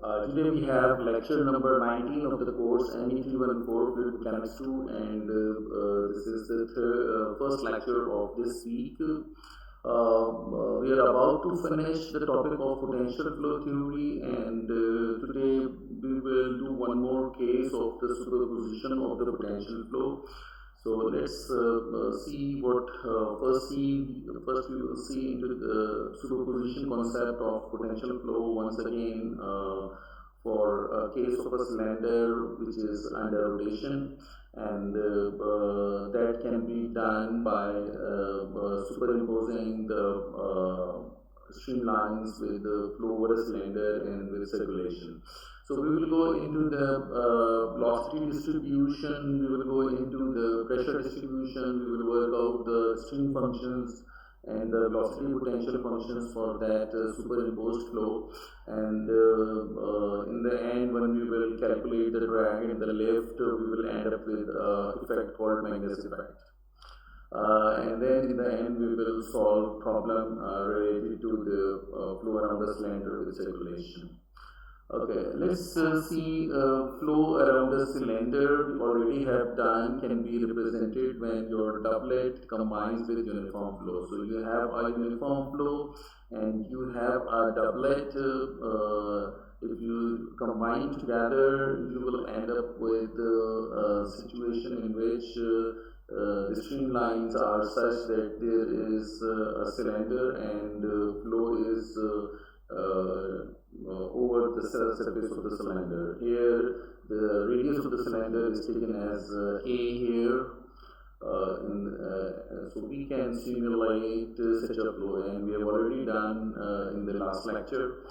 Today we have lecture number 19 of the course ME314 Fluid Mechanics 2, and this is the first lecture of this week. We are about to finish the topic of potential flow theory, and today we will do one more case of the superposition of the potential flow. So let's see what first we will see into the superposition concept of potential flow once again for a case of a cylinder which is under rotation, and that can be done by superimposing the streamlines with the flow over a cylinder and with circulation. So we will go into the velocity distribution, we will go into the pressure distribution, we will work out the stream functions and the velocity potential functions for that superimposed flow, and in the end, when we will calculate the drag and the lift, we will end up with an effect called Magnus Effect. And then in the end, we will solve problem related to the flow around the cylinder with circulation. Okay, let's see flow around the cylinder. We already have done can be represented when your doublet combines with uniform flow. So you have a uniform flow and you have a doublet. If you combine together, you will end up with a situation in which the streamlines are such that there is a cylinder and flow is over the surface of the cylinder. Here, the radius of the cylinder is taken as A here. So we can simulate such a flow, and we have already done in the last lecture.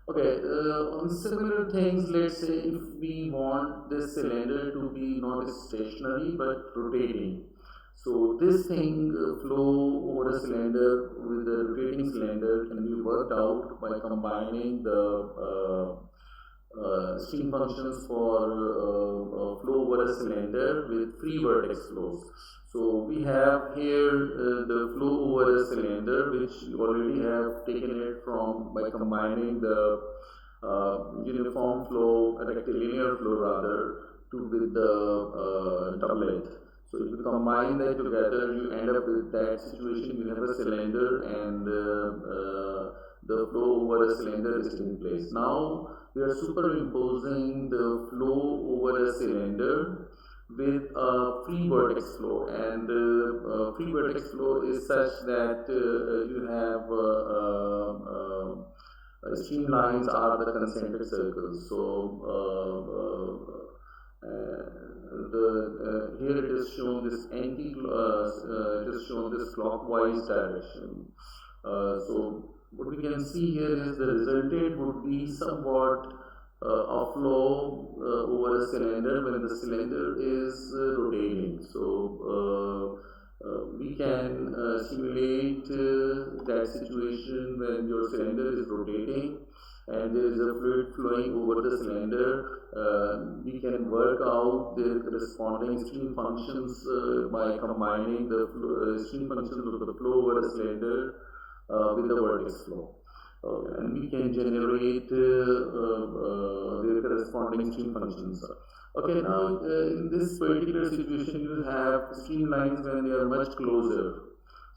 Okay, on similar things, let's say if we want this cylinder to be not stationary but rotating. So this thing, flow over a cylinder with the rotating cylinder, can be worked out by combining the stream functions for flow over a cylinder with free vertex flows. So we have here the flow over a cylinder, which you already have taken it from by combining the uniform flow, rectilinear flow rather, with the doublet. So if you combine that together, you end up with that situation. You have a cylinder and the flow over a cylinder is taking place. Now we are superimposing the flow over a cylinder with a free vertex flow, and free vertex flow is such that you have streamlines are the concentric circles. So here it is shown this it is shown this clockwise direction. So what we can see here is the resultant would be somewhat a flow over a cylinder when the cylinder is rotating. So we can simulate that situation when your cylinder is rotating and there is a fluid flowing over the cylinder. We can work out the corresponding stream functions by combining the stream functions of the flow over the cylinder with the vertex flow. And we can generate the corresponding stream functions. Okay, now in this particular situation, you have streamlines when they are much closer.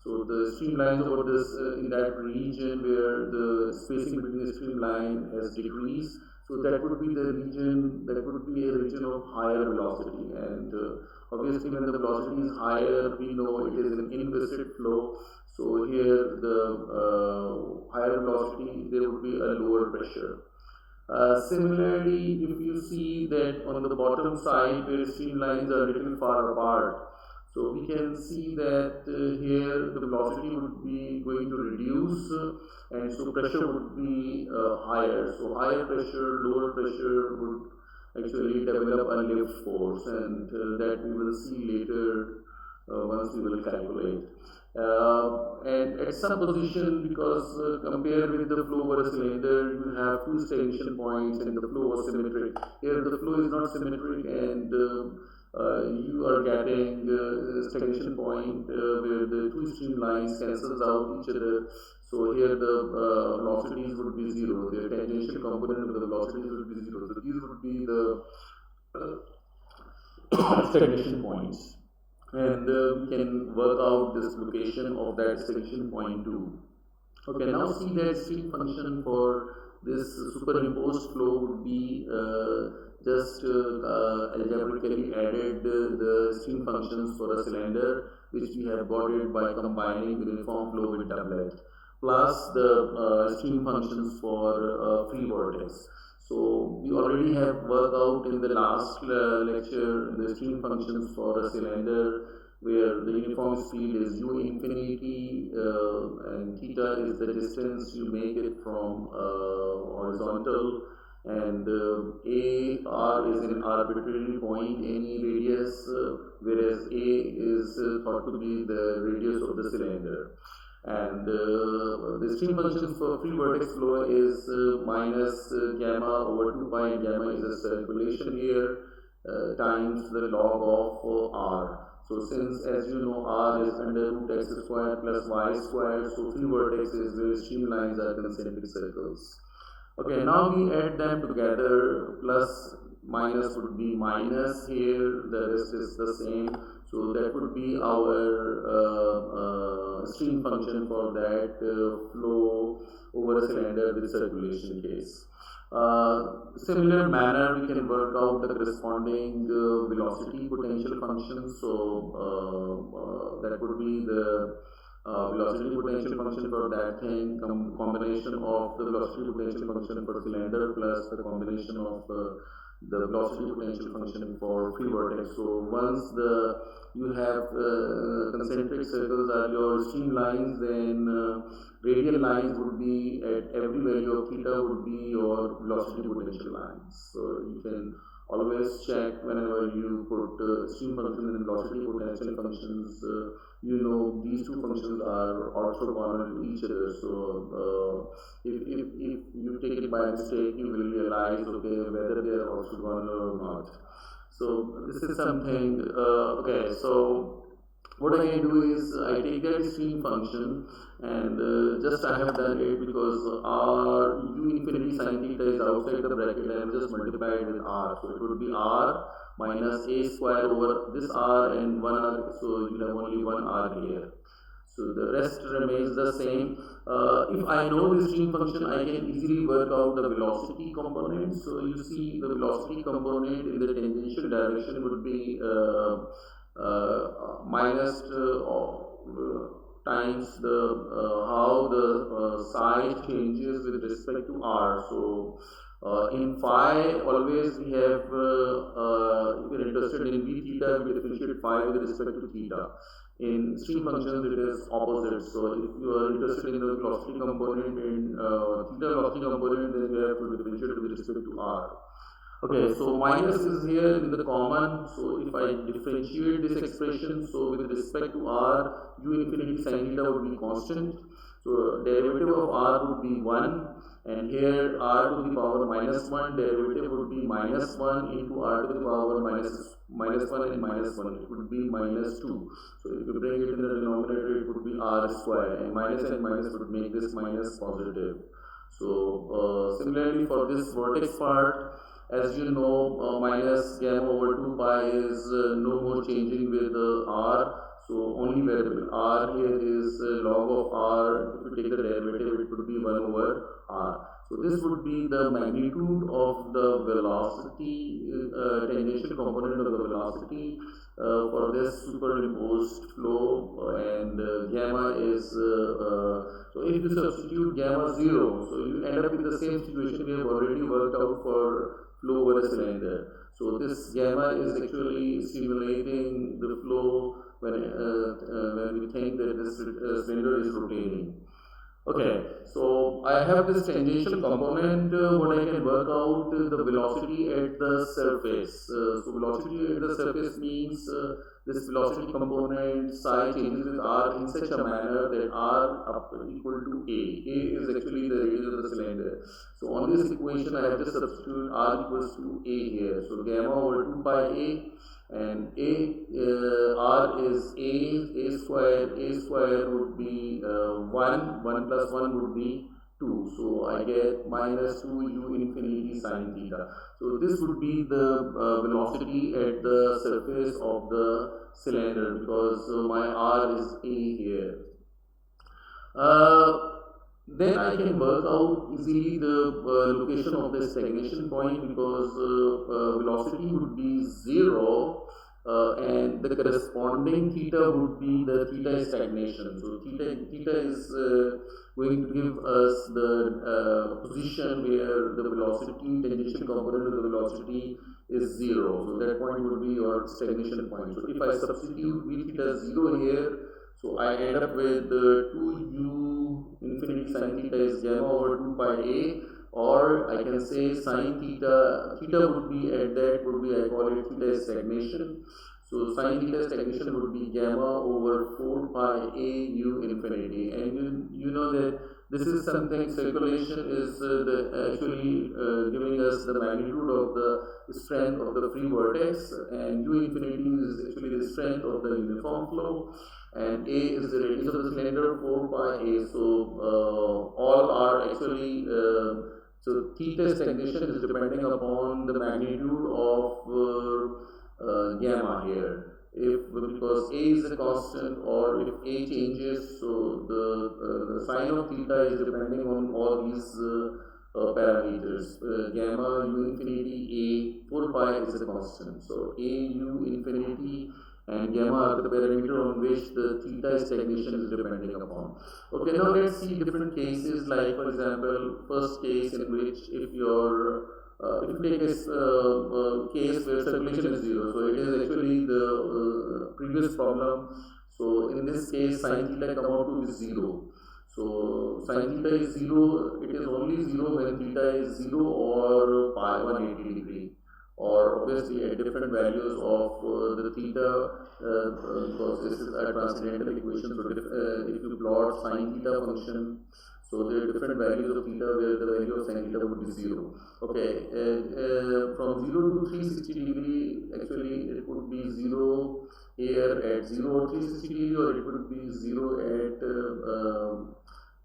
So the streamlines over this in that region where the spacing between the streamline has decreased. So that would be the region, that would be a region of higher velocity. And obviously when the velocity is higher, we know it is an inviscid flow. So here the higher velocity, there would be a lower pressure. Similarly, if you see that on the bottom side where streamlines are a little far apart, so we can see that here the velocity would be going to reduce, and so pressure would be higher. So higher pressure, lower pressure would actually develop a lift force, and that we will see later once we will calculate. And at some position, because compared with the flow over a cylinder, you have two stagnation points and the flow was symmetric. Here the flow is not symmetric, and you are getting stagnation point where the two streamlines cancels out each other. So here the velocities would be zero. The tangential component of the velocities would be zero. So these would be the stagnation points, and we can work out this location of that stagnation point too. Okay, now see that stream function for this superimposed flow would be just algebraically added the stream functions for a cylinder, which we have got it by combining uniform flow with doublet, plus the stream functions for free vortex. So we already have worked out in the last lecture the stream functions for a cylinder, where the uniform speed is u infinity and theta is the distance you make it from horizontal, and a r is an arbitrary point, any radius, whereas a is thought to be the radius of the cylinder. And the stream functions for free vertex flow is minus gamma over 2 pi, and gamma is a circulation here times the log of r. So since, as you know, r is under root x squared plus y squared, so free vertex is where streamlines are concentric circles. Okay, now we add them together. Plus minus would be minus here, the rest is the same. So that would be our stream function for that flow over a cylinder with circulation case. Similar manner, we can work out the corresponding velocity potential function. So that would be the velocity potential function for that thing, combination of the velocity potential function for cylinder plus the combination of the velocity potential function for free vortex. So once you have concentric circles are your streamlines, then radial lines would be at every value of theta would be your velocity potential lines. So you can always check whenever you put stream function and velocity potential functions, you know these two functions are orthogonal to each other. So if you take it by mistake, you will realize, okay, whether they are orthogonal or not. So this is something, okay, so what I can do is I take that stream function, and just I have done it because r u infinity sin theta is outside the bracket, and I have just multiplied with r. So it would be r minus a square over this r and 1 r, so you have only 1 r here. So the rest remains the same. If I know the stream function, I can easily work out the velocity component. So you see the velocity component in the tangential direction would be minus times the how the side changes with respect to r. So in phi, always we have, if you're interested in v theta, we differentiate phi with respect to theta. In stream functions, it is opposite. So if you are interested in the velocity component in theta velocity component, then you have to differentiate with respect to r. Okay, so minus is here in the common. So if I differentiate this expression, so with respect to r, u infinity sin theta would be constant. So derivative of r would be 1, and here r to the power minus 1, derivative would be minus 1 into r to the power minus 1 and minus 1, it would be minus 2. So if you bring it in the denominator, it would be r square, and minus would make this minus positive. So similarly for this vortex part, as you know, minus gamma over 2 pi is no more changing with r. So only variable r here is log of r. If you take the derivative, it would be 1 over r. So this would be the magnitude of the velocity, tangential component of the velocity for this superimposed flow, and gamma is, so if you substitute gamma 0, so you end up with the same situation we have already worked out for flow over a cylinder. So this gamma is actually stimulating the flow when we think that this cylinder is rotating. Okay, so I have this tangential component, what I can work out the velocity at the surface. So velocity at the surface means this velocity component psi changes with r in such a manner that r up equal to a. A is actually the radius of the cylinder. So on this equation, I have just substituted r equals to a here. So gamma over 2 pi a, and r is a square would be 1 plus 1 would be 2. So I get minus 2 u infinity sine theta. So this would be the velocity at the surface of the cylinder, because my r is a here. Then I can work out easily the location of the stagnation point, because velocity would be 0 and the corresponding theta would be the theta stagnation. So theta is going to give us the position where the velocity, tangential component of the velocity is 0. So that point would be your stagnation point. So if I substitute v theta 0 here, so I end up with 2u infinity sine theta is gamma over 2 pi a, or I can say sine theta would be at that would be, I call it theta stagnation. So sine theta stagnation would be gamma over 4 pi a u infinity, and you know that this is something, circulation is actually giving us the magnitude of the strength of the free vortex, and u infinity is actually the strength of the uniform flow, and a is the radius of the cylinder, 4 pi a. So all are actually so theta stagnation is depending upon the magnitude of gamma here. If because a is a constant, or if a changes, so the sign of theta is depending on all these parameters. Gamma, u infinity, a, 4 pi is a constant. So a, u infinity and gamma are the parameter on which the theta stagnation is depending upon. Okay, now let's see different cases, like for example, first case in which if you take this case where circulation is 0, so it is actually the previous problem. So in this case, sine theta come out to be 0. So sine theta is 0, it is only 0 when theta is 0 or pi 180 degree, or obviously at different values of the theta, because this is a transcendental equation. So if you plot sine theta function, so there are different values of theta where the value of sine theta would be 0. Okay, from 0 to 360 degree, actually it would be 0 here at 0 or 360 degree, or it would be 0 at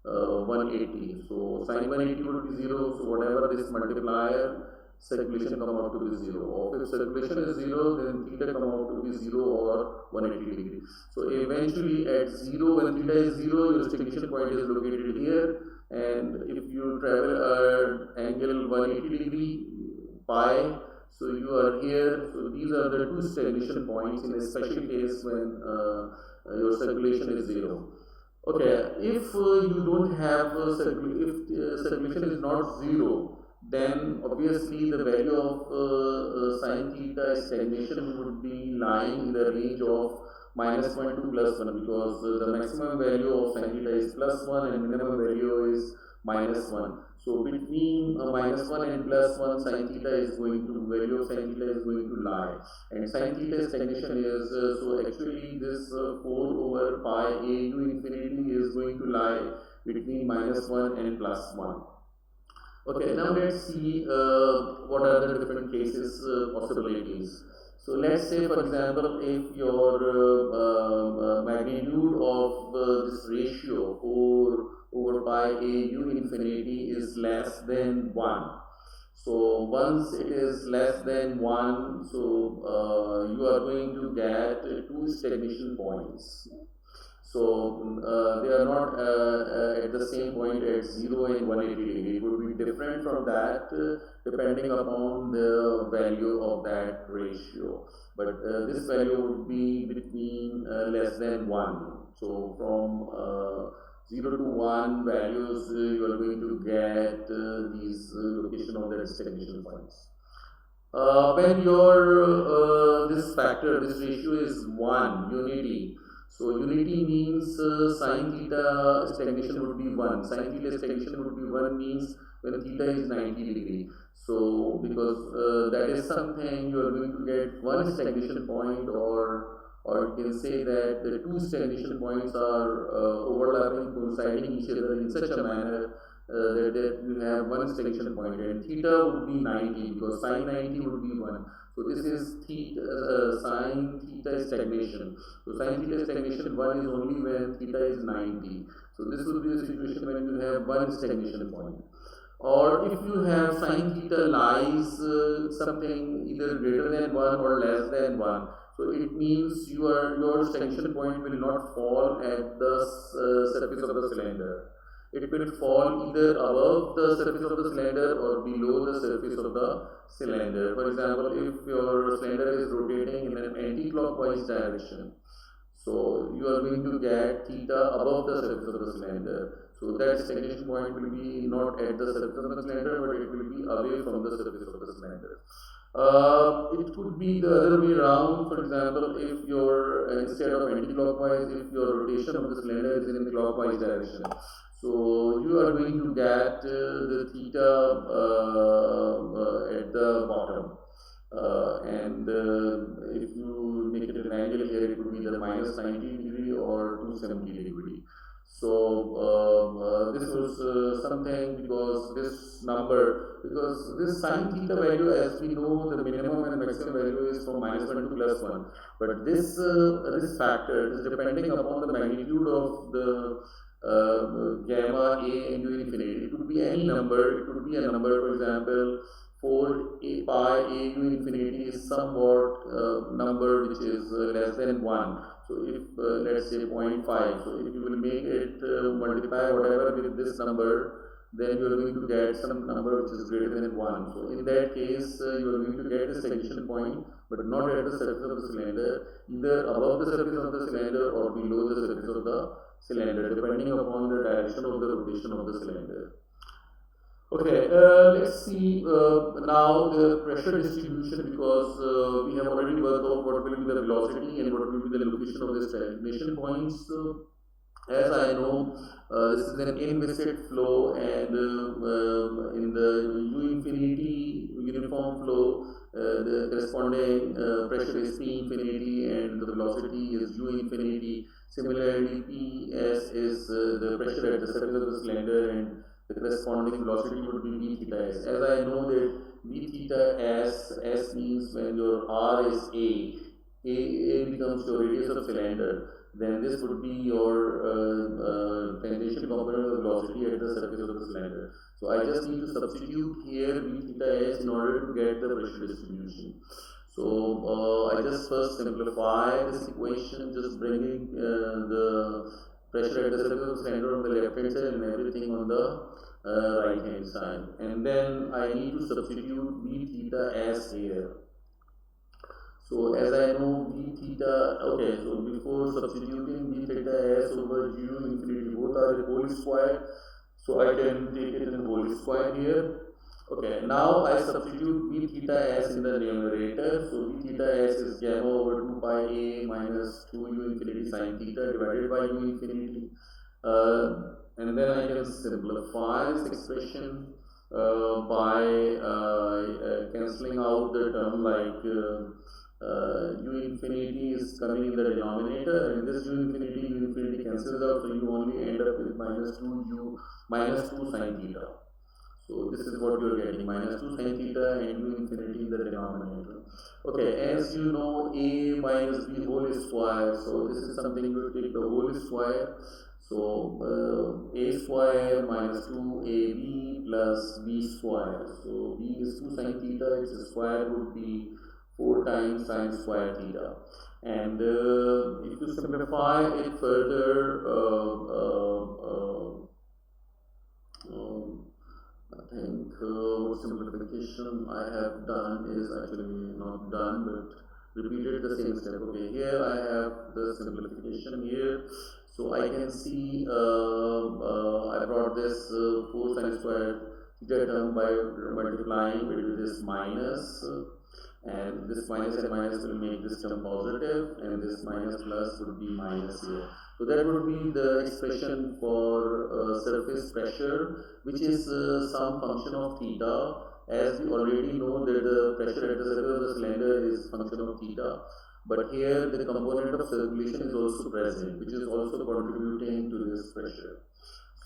180. So sine 180 would be 0. So whatever this multiplier, circulation come out to be 0. Or if circulation is 0, then theta come out to be 0 or 180 degree. So eventually at 0, when theta is 0, your stagnation point is located here, and if you travel an angle 180 degree pi, so you are here. So these are the two stagnation points in a special case when your circulation is 0. Okay, if you don't have if circulation is not 0, then obviously the value of sine theta stagnation would be lying in the range of minus 1 to plus 1, because the maximum value of sine theta is plus 1 and minimum value is minus 1. So between minus 1 and plus 1, sine theta is going to, value of sine theta is going to lie, and sine theta stagnation is, so actually this 4 over pi a u infinity is going to lie between minus 1 and plus 1. Okay, now let's see what are the different cases, possibilities. So let's say, for example, if your magnitude of this ratio 4 over pi a u infinity is less than 1. So once it is less than 1, so you are going to get 2 stagnation points. So they are not at the same point at 0 and 180 degree. It would be different from that depending upon the value of that ratio. But this value would be between less than 1. So from 0 to 1 values, you are going to get these location of the stagnation points. When your this factor, this ratio is 1, unity. So unity means sine theta stagnation would be 1. Sine theta stagnation would be 1 means when theta is 90 degree. So because that is something, you are going to get one stagnation point or or you can say that the two stagnation points are overlapping, coinciding each other in such a manner that you have one stagnation point, and theta would be 90 because sine 90 would be 1. So this is theta, sine theta stagnation. So sine theta stagnation 1 is only when theta is 90. So this would be the situation when you have one stagnation point. Or if you have sine theta lies something either greater than 1 or less than 1, so it means your stagnation point will not fall at the surface of the cylinder. It will fall either above the surface of the cylinder or below the surface of the cylinder. For example, if your cylinder is rotating in an anti-clockwise direction, so you are going to get theta above the surface of the cylinder. So that stagnation point will be not at the surface of the cylinder, but it will be away from the surface of the cylinder. It could be the other way around. For example, if your instead of anti-clockwise, if your rotation of the cylinder is in the clockwise direction, so you are going to get the theta at the bottom. And if you make it an angle here, it would be the minus 90 degree or 270 degree. So this was something because this number, because this sine theta value, as we know, the minimum and maximum value is from -1 to +1. But this factor is depending upon the magnitude of the gamma a into infinity. It could be any number. It could be a number, for example, 4 pi a to infinity is somewhat number which is less than 1. So if let's say 0.5, so if you will make it multiply whatever with this number, then you are going to get some number which is greater than 1. So in that case, you are going to get the stagnation point, but not at the surface of the cylinder, either above the surface of the cylinder or below the surface of the cylinder, depending upon the direction of the rotation of the cylinder. Okay, let's see now the pressure distribution, because we have already worked out what will be the velocity and what will be the location of the stagnation points. As I know, this is an inviscid flow, and in the U infinity uniform flow, the corresponding pressure is P infinity and the velocity is U infinity. Similarly, Ps is the pressure at the surface of the cylinder, and the corresponding velocity would be v theta s. As I know that v theta s means when your r is a becomes your radius of cylinder, then this would be your tangential component of velocity at the surface of the cylinder. So I just need to substitute here v theta s in order to get the pressure distribution. So I just first simplify this equation, just bringing the pressure at the surface of the cylinder on the left hand side and everything on the right hand side, and then I need to substitute v theta s here. So as I know v theta, okay, so before substituting v theta s over u infinity, both are whole square, so I can take it in whole square here. Okay, now I substitute v theta s in the numerator. So v theta s is gamma over 2 pi a minus 2 u infinity sine theta divided by u infinity, and then I can simplify this expression by cancelling out the term like u infinity is coming in the denominator, and this u infinity cancels out, so you only end up with minus 2 sine theta. So this is what you are getting, minus 2 sine theta and u infinity in the denominator. Okay, as you know, a minus b whole square, so this is something you take the whole square. So a square minus 2ab plus b square. So b is 2 sine theta, its square would be 4 times sine square theta. And if you simplify it further, I think what simplification I have done is actually not done, but repeated the same step. Okay, here I have the simplification here. So I can see I brought this 4 sine square theta term by multiplying with this minus, and this minus and minus will make this term positive, and this minus plus would be minus here. So that would be the expression for surface pressure, which is some function of theta. As we already know that the pressure at the surface of the cylinder is function of theta. but here the component of circulation is also present, which is also contributing to this pressure.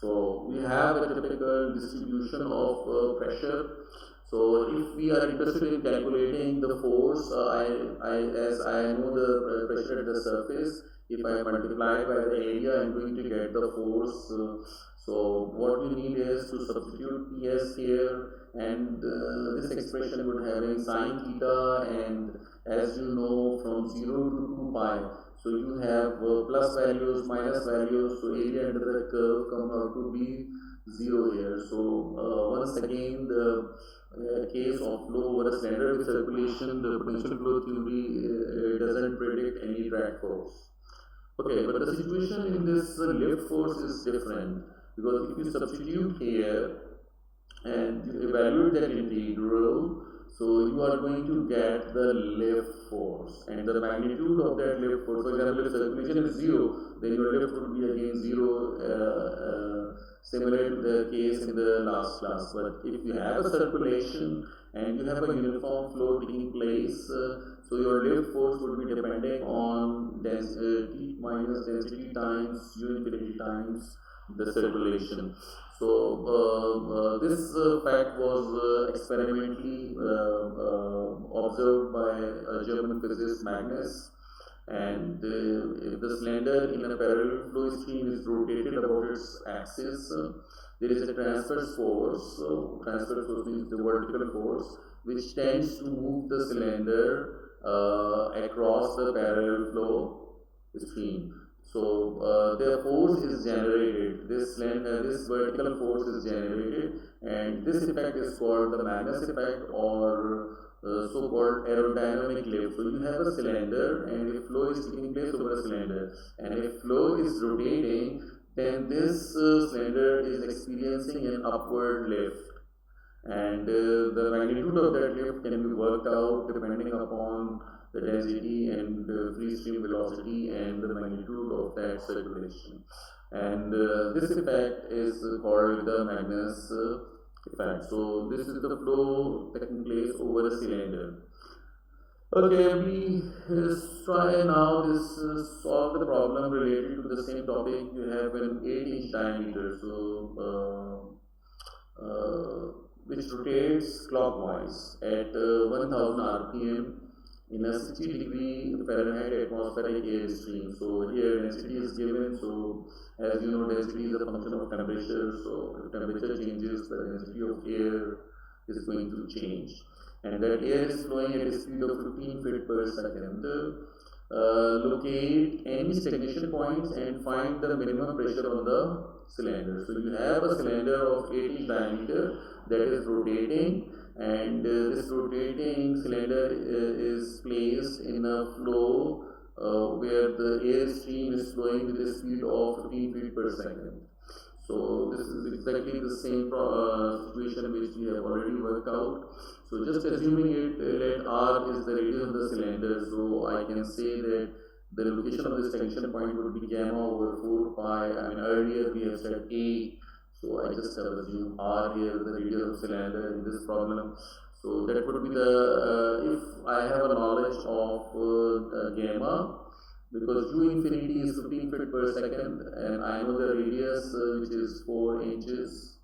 So we have a typical distribution of pressure. So if we are interested in calculating the force, as I know the pressure at the surface, if I multiply by the area, I'm going to get the force. So what we need is to substitute Ps here, and this expression would have in sine theta, and as you know from 0 to 2 pi. So you have plus values, minus values, so area under the curve come out to be 0 here. So once again, the case of flow over a cylinder with circulation, the potential flow theory doesn't predict any drag force. Okay, but the situation in this lift force is different, because if you substitute here and you evaluate that integral, so you are going to get the lift force, and the magnitude of that lift force. For example, if circulation is 0, then your lift would be again 0, similar to the case in the last class. But if you have a circulation and you have a uniform flow taking place, so your lift force would be depending on density minus density times u infinity times the circulation. So this fact was experimentally observed by a German physicist, Magnus. And if the cylinder in a parallel flow stream is rotated about its axis, there is a transverse force. Transverse force means the vertical force, which tends to move the cylinder across the parallel flow stream. So the force is generated, this vertical force is generated, and this effect is called the Magnus Effect, or so-called aerodynamic lift. So you have a cylinder, and if flow is taking place over a cylinder, and if flow is rotating, then this cylinder is experiencing an upward lift, and the magnitude of that lift can be worked out depending upon the density and free stream velocity and the magnitude of that circulation. And this effect is called the Magnus Effect. So this is the flow taking place over a cylinder. Okay, we try now solve the problem related to the same topic. You have an 8-inch diameter, so which rotates clockwise at 1000 rpm in a 60-degree Fahrenheit atmospheric air stream. So here density is given. So as you know, density is a function of temperature. So if temperature changes, the density of air is going to change. And that air is flowing at a speed of 15 feet per second. Locate any stagnation points and find the minimum pressure on the cylinder. So you have a cylinder of 8-inch diameter that is rotating, and this rotating cylinder is placed in a flow where the air stream is flowing with a speed of 15 feet per second. So this is exactly the same situation which we have already worked out. So just assuming let R is the radius of the cylinder, so I can say that the location of the stagnation point would be gamma over 4 pi. I mean, earlier we have said A, so I just have assumed R here, the radius of the cylinder in this problem. So that would be the, if I have a knowledge of gamma, because u infinity is 15 feet per second, and I know the radius which is 4 inches,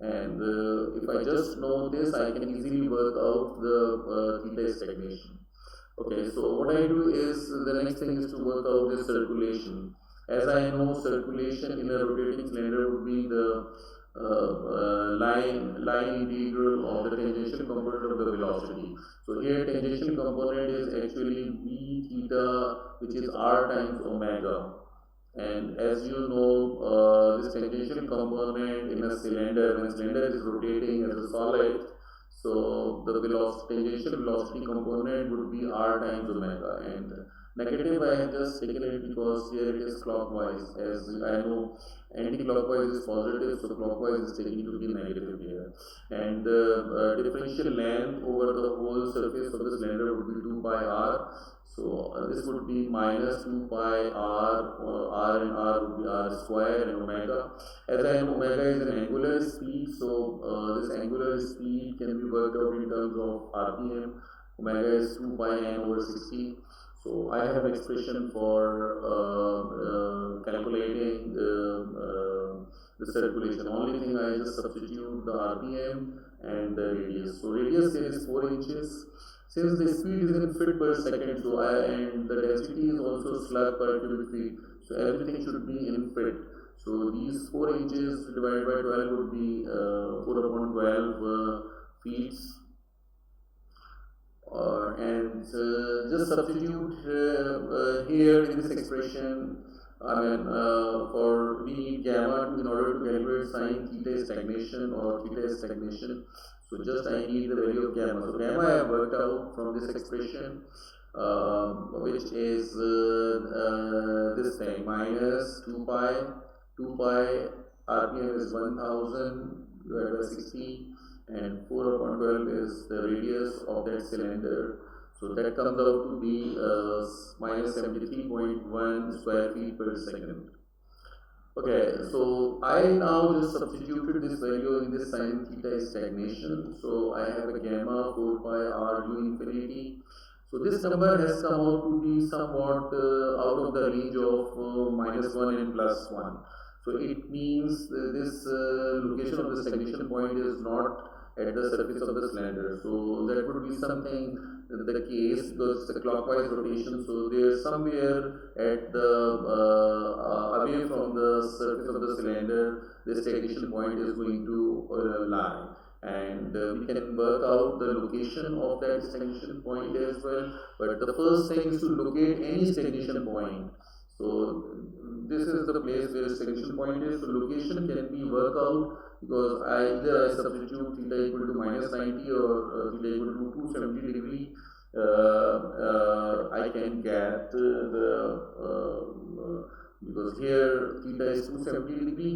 and if I just know this, I can easily work out the theta stagnation. Okay, so what I do is, the next thing is to work out the circulation. As I know, circulation in a rotating cylinder would be the line integral of the tangential component of the velocity. So here tangential component is actually v theta, which is r times omega. And as you know, this tangential component in a cylinder, when cylinder is rotating as a solid, so the tangential velocity component would be r times omega, and negative I have just taken it because here it is clockwise. As I know, anti-clockwise is positive, so clockwise is taken to be negative here. And the differential length over the whole surface of the cylinder would be 2 pi r. So this would be minus 2 pi r, or r and r would be r square, and omega. As I know, omega is an angular speed, so this angular speed can be worked out in terms of rpm. Omega is 2 pi n over 60. So I have expression for calculating the circulation. Only thing I just substitute the RPM and the radius. So radius here is 4 inches. Since the speed is in feet per second, so and the density is also slug per cubic feet, so everything should be in feet. So these 4 inches divided by 12 would be 4 upon 12 feet. And just substitute here in this expression. I mean, for we need gamma in order to calculate sine theta is stagnation or theta is stagnation. So just I need the value of gamma. So gamma I have worked out from this expression, which is this thing minus 2 pi RPM is 1000 divided by 60. And 4 upon 12 is the radius of that cylinder. So that comes out to be minus 73.1 square feet per second. Okay, so I now just substituted this value in this sine theta is stagnation. So I have a gamma 4 pi r u infinity. So this number has come out to be somewhat out of the range of -1 and +1. So it means this location of the stagnation point is not at the surface of the cylinder. So that would be something the case because it's a clockwise rotation. So there's somewhere at the away from the surface of the cylinder, the stagnation point is going to lie. And we can work out the location of that stagnation point as well. But the first thing is to locate any stagnation point. So this is the place where the stagnation point is. So location can be worked out because either I substitute theta equal to -90 or theta equal to 270 degree. I can get because here theta is 270 degree,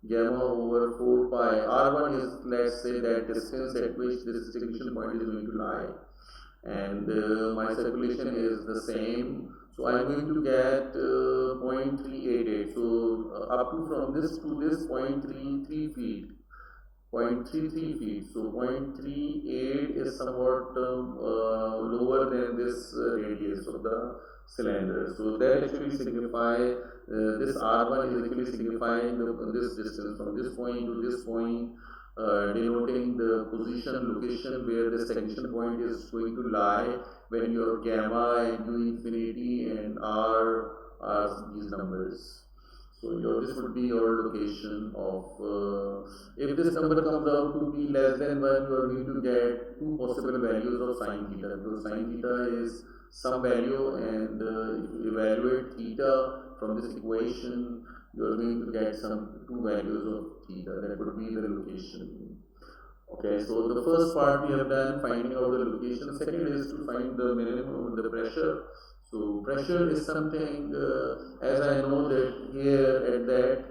gamma over 4 pi. R1 is, let's say, that distance at which this stagnation point is going to lie, and my circulation is the same. So I'm going to get 0.388. So up to from this to this 0.33 feet. 0.33 feet. So 0.38 is somewhat lower than this radius of the cylinder. So that actually signify this R1 is actually signifying this distance from this point to this point, denoting the position, location where the stagnation point is going to lie when your gamma and u infinity and r are these numbers. So this would be your location of, if this number comes out to be less than 1, you are going to get two possible values of sine theta, because sine theta is some value, and if you evaluate theta from this equation, you are going to get some two values of theta. That would be the location. Okay, so the first part we have done, finding out the location. Second is to find the minimum, the pressure. So pressure is something, as I know that here at that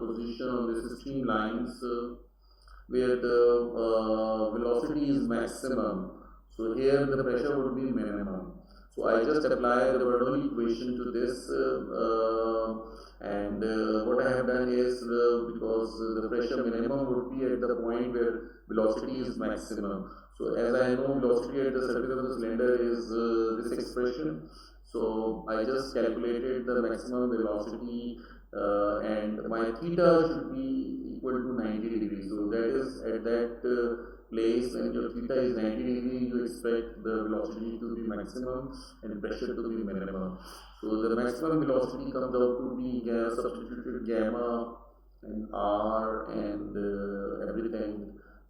position on the streamlines where the velocity is maximum, so here the pressure would be minimum. So I just apply the Bernoulli equation to this, and what I have done is, because the pressure minimum would be at the point where velocity is maximum. So as I know, velocity at the surface of the cylinder is this expression. So I just calculated the maximum velocity, and my theta should be equal to 90 degrees. So that is at that place when your theta is 90 degrees, you expect the velocity to be maximum and pressure to be minimum. So the maximum velocity comes out to be substituted gamma and r and everything.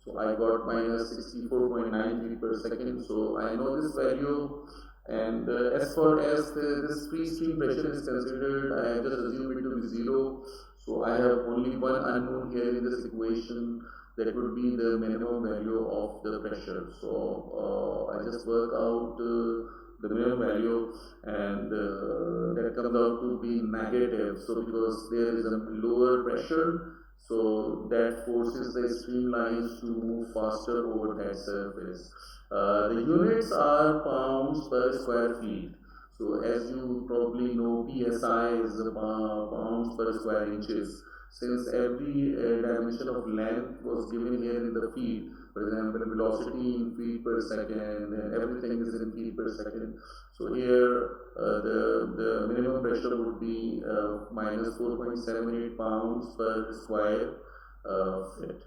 So I got minus 64.93 per second. So I know this value, and as far as this free stream pressure is considered, I have just assumed it to be 0. So I have only one unknown here in this equation. That would be the minimum value of the pressure. So I just work out the minimum value, and that comes out to be negative. So because there is a lower pressure, so that forces the streamlines to move faster over that surface. The units are pounds per square feet. So as you probably know, PSI is pounds per square inches. since every dimension of length was given here in the feet. For example, velocity in feet per second, and everything is in feet per second. So here the minimum pressure would be minus 4.78 pounds per square foot.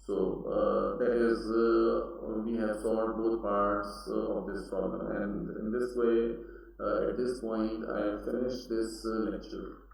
So that is we have solved both parts of this problem, and in this way, at this point, I have finished this lecture.